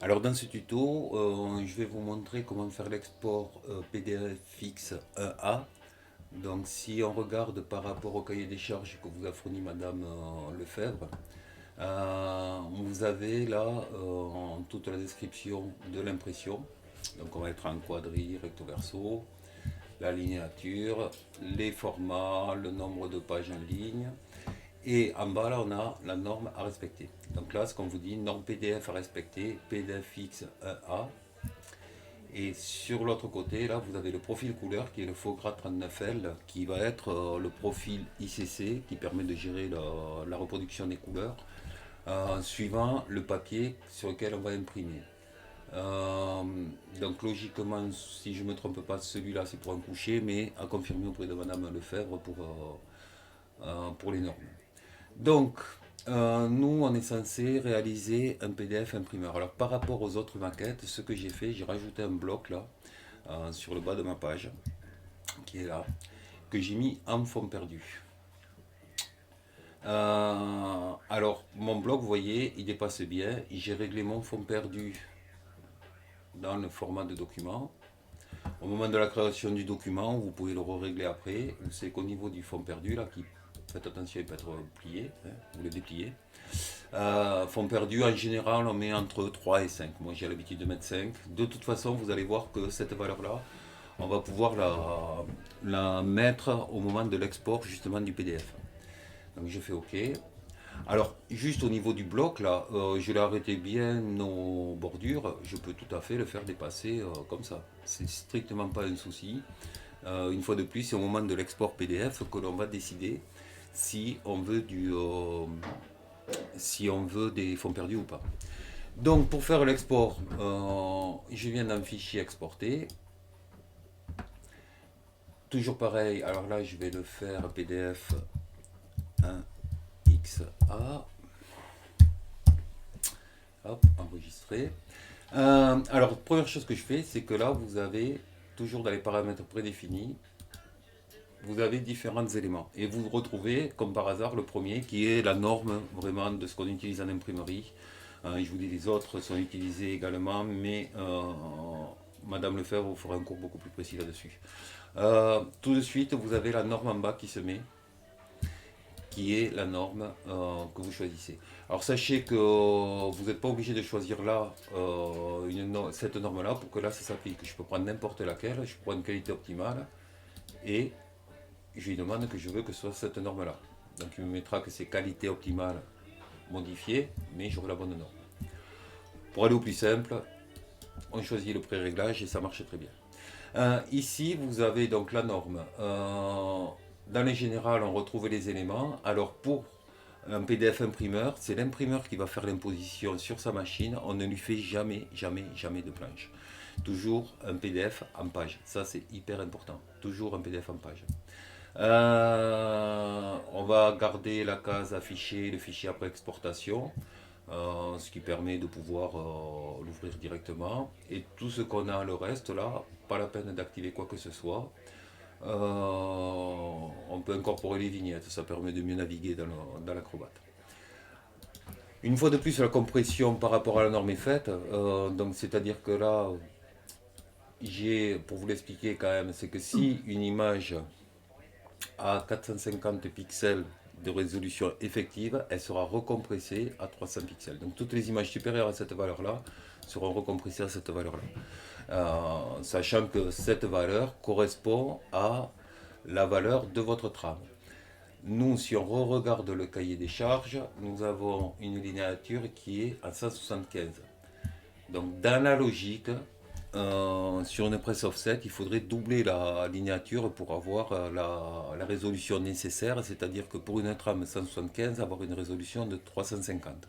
Alors dans ce tuto, je vais vous montrer comment faire l'export PDFX 1A. Donc si on regarde par rapport au cahier des charges que vous a fourni Madame Lefebvre, vous avez là toute la description de l'impression. Donc on va être en quadri, recto verso, la linéature, les formats, le nombre de pages en ligne. Et en bas, là, on a la norme à respecter. Donc là, ce qu'on vous dit, norme PDF à respecter, PDFX 1A. Et sur l'autre côté, là, vous avez le profil couleur qui est le Fogra 39L, qui va être le profil ICC qui permet de gérer la reproduction des couleurs, suivant le papier sur lequel on va imprimer. Euh, donc logiquement, si je ne me trompe pas, celui-là c'est pour un coucher, mais à confirmer auprès de Madame Lefebvre pour les normes. Donc, nous, on est censé réaliser un PDF imprimeur. Alors, par rapport aux autres maquettes, ce que j'ai fait, j'ai rajouté un bloc là, sur le bas de ma page, qui est là, que j'ai mis en fond perdu. Alors, mon bloc, vous voyez, il dépasse bien. J'ai réglé mon fond perdu dans le format de document. Au moment de la création du document, vous pouvez le régler après. C'est qu'au niveau du fond perdu, là, qui, faites attention, il peut être plié, hein, vous le dépliez. Fond perdu, en général, on met entre 3 et 5. Moi, j'ai l'habitude de mettre 5. De toute façon, vous allez voir que cette valeur-là, on va pouvoir la mettre au moment de l'export justement du PDF. Donc, je fais OK. Alors, juste au niveau du bloc, là, je l'ai arrêté bien nos bordures. Je peux tout à fait le faire dépasser comme ça. C'est strictement pas un souci. Une fois de plus, c'est au moment de l'export PDF que l'on va décider si on veut si on veut des fonds perdus ou pas. Donc pour faire l'export, je viens d'un fichier exporté. Toujours pareil, alors là je vais le faire PDF 1XA. Hop, enregistré. Alors première chose que je fais, c'est que là vous avez, toujours dans les paramètres prédéfinis, vous avez différents éléments. Et vous retrouvez, comme par hasard, le premier qui est la norme vraiment de ce qu'on utilise en imprimerie. Je vous dis, les autres sont utilisés également, mais Madame Lefebvre vous fera un cours beaucoup plus précis là-dessus. Tout de suite, vous avez la norme en bas qui se met, qui est la norme que vous choisissez. Alors sachez que vous n'êtes pas obligé de choisir là cette norme-là pour que là ça s'applique. Je peux prendre n'importe laquelle, je prends une qualité optimale et je lui demande que je veux que ce soit cette norme-là. Donc il me mettra que c'est qualité optimale modifiée, mais j'aurai la bonne norme. Pour aller au plus simple, on choisit le pré-réglage et ça marche très bien. Ici, vous avez donc la norme. Dans les générales, on retrouve les éléments. Alors pour un PDF imprimeur, c'est l'imprimeur qui va faire l'imposition sur sa machine. On ne lui fait jamais, jamais, jamais de planche. Toujours un PDF en page. Ça, c'est hyper important. Toujours un PDF en page. On va garder la case affichée, le fichier après exportation, ce qui permet de pouvoir l'ouvrir directement. Et tout ce qu'on a le reste là, pas la peine d'activer quoi que ce soit. On peut incorporer les vignettes, ça permet de mieux naviguer dans l'Acrobat. Une fois de plus, la compression par rapport à la norme est faite. Donc c'est-à-dire que là, pour vous l'expliquer quand même, c'est que si une image à 450 pixels de résolution effective, elle sera recompressée à 300 pixels. Donc toutes les images supérieures à cette valeur-là seront recompressées à cette valeur-là. Sachant que cette valeur correspond à la valeur de votre trame. Nous, si on regarde le cahier des charges, nous avons une linéature qui est à 175. Donc dans la logique, sur une presse offset, il faudrait doubler la linéature pour avoir la résolution nécessaire, c'est-à-dire que pour une trame 175, avoir une résolution de 350.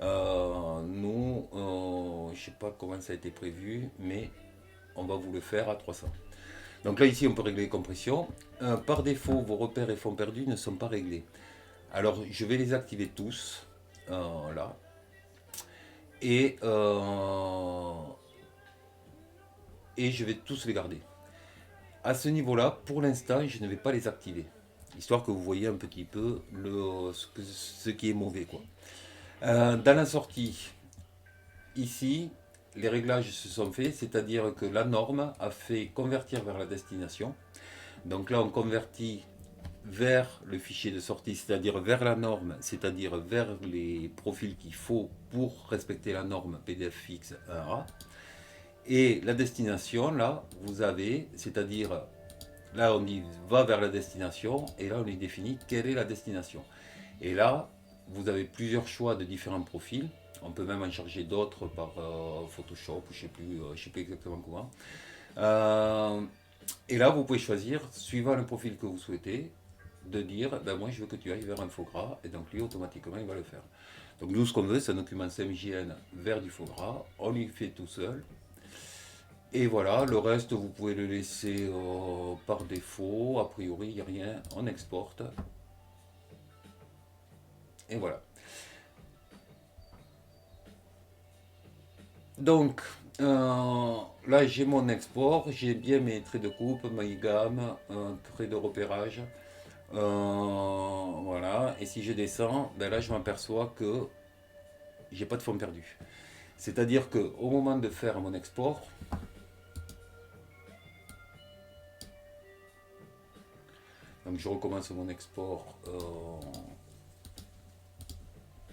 Nous, je ne sais pas comment ça a été prévu, mais on va vous le faire à 300. Donc là, ici, on peut régler les compressions. Par défaut, vos repères et fonds perdus ne sont pas réglés. Alors, je vais les activer tous, là. Et, et je vais tous les garder. À ce niveau-là, pour l'instant, je ne vais pas les activer. Histoire que vous voyez un petit peu ce qui est mauvais, quoi. Dans la sortie, ici, les réglages se sont faits, c'est-à-dire que la norme a fait convertir vers la destination. Donc là, on convertit vers le fichier de sortie, c'est-à-dire vers la norme, c'est-à-dire vers les profils qu'il faut pour respecter la norme PDFX 1A. Et la destination, là, vous avez, c'est-à-dire, là, on dit va vers la destination, et là, on y définit quelle est la destination. Et là, vous avez plusieurs choix de différents profils. On peut même en charger d'autres par Photoshop, je sais plus exactement comment. Euh, et là, vous pouvez choisir, suivant le profil que vous souhaitez, de dire, ben moi je veux que tu ailles vers un faux gras, et donc lui automatiquement il va le faire. Donc nous ce qu'on veut c'est un document SEMJN vers du faux gras, on lui fait tout seul, et voilà, le reste vous pouvez le laisser par défaut, a priori il n'y a rien, on exporte, et voilà. Donc là j'ai mon export, j'ai bien mes traits de coupe, ma gamme, un trait de repérage. Voilà, et si je descends, ben là je m'aperçois que j'ai pas de fond perdu. C'est-à-dire que au moment de faire mon export, donc je recommence mon export,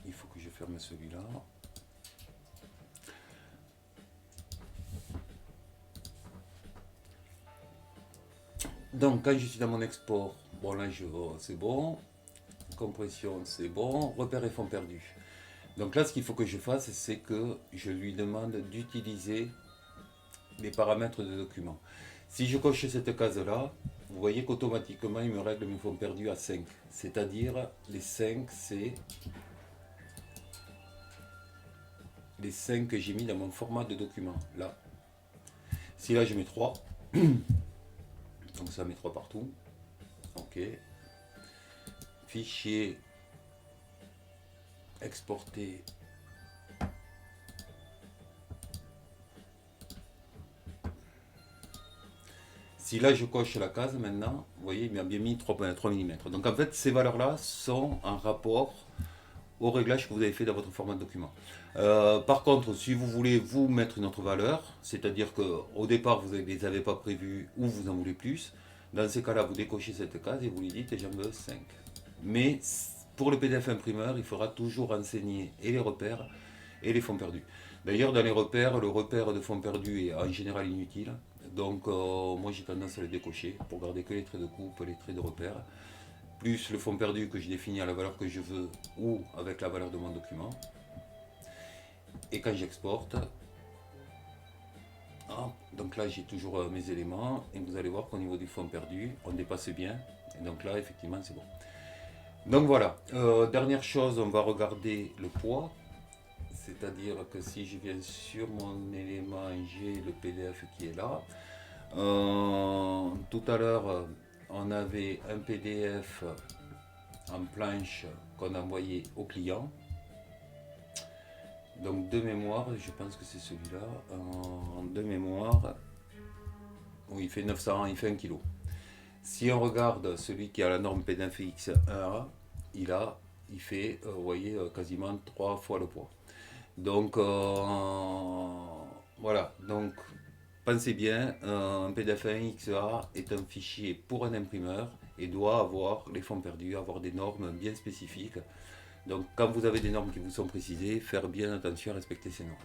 il faut que je ferme celui-là. Donc quand je suis dans mon export, bon là c'est bon, compression c'est bon, repère et fond perdu. Donc là ce qu'il faut que je fasse c'est que je lui demande d'utiliser les paramètres de document. Si je coche cette case-là, vous voyez qu'automatiquement il me règle mes fonds perdus à 5. C'est-à-dire les 5 c'est les 5 que j'ai mis dans mon format de document. Là. Si là je mets 3, donc ça met 3 partout. Ok. Fichier exporté. Si là je coche la case maintenant, vous voyez, il m'a bien mis 3 mm. Donc en fait, ces valeurs-là sont en rapport au réglage que vous avez fait dans votre format de document. Par contre, si vous voulez vous mettre une autre valeur, c'est-à-dire qu'au départ vous ne les avez pas prévus ou vous en voulez plus, dans ces cas-là, vous décochez cette case et vous lui dites j'en veux 5. Mais pour le PDF imprimeur, il faudra toujours renseigner et les repères et les fonds perdus. D'ailleurs, dans les repères, le repère de fonds perdus est en général inutile. Donc, moi j'ai tendance à le décocher pour garder que les traits de coupe, les traits de repère, plus le fond perdu que je définis à la valeur que je veux ou avec la valeur de mon document. Et quand j'exporte, donc là j'ai toujours mes éléments et vous allez voir qu'au niveau du fond perdu, on dépasse bien. Et donc là, effectivement, c'est bon. Donc voilà, dernière chose, on va regarder le poids. C'est-à-dire que si je viens sur mon élément, j'ai le PDF qui est là. Tout à l'heure, on avait un PDF en planche qu'on a envoyé au client. Donc de mémoire, je pense que c'est celui-là. De mémoire, où il fait 900, il fait 1 kg. Si on regarde celui qui a la norme PDFX 1A, il fait, vous voyez, quasiment 3 fois le poids. Donc voilà, donc pensez bien, un PDF XA est un fichier pour un imprimeur et doit avoir les fonds perdus, avoir des normes bien spécifiques. Donc quand vous avez des normes qui vous sont précisées, faire bien attention à respecter ces normes.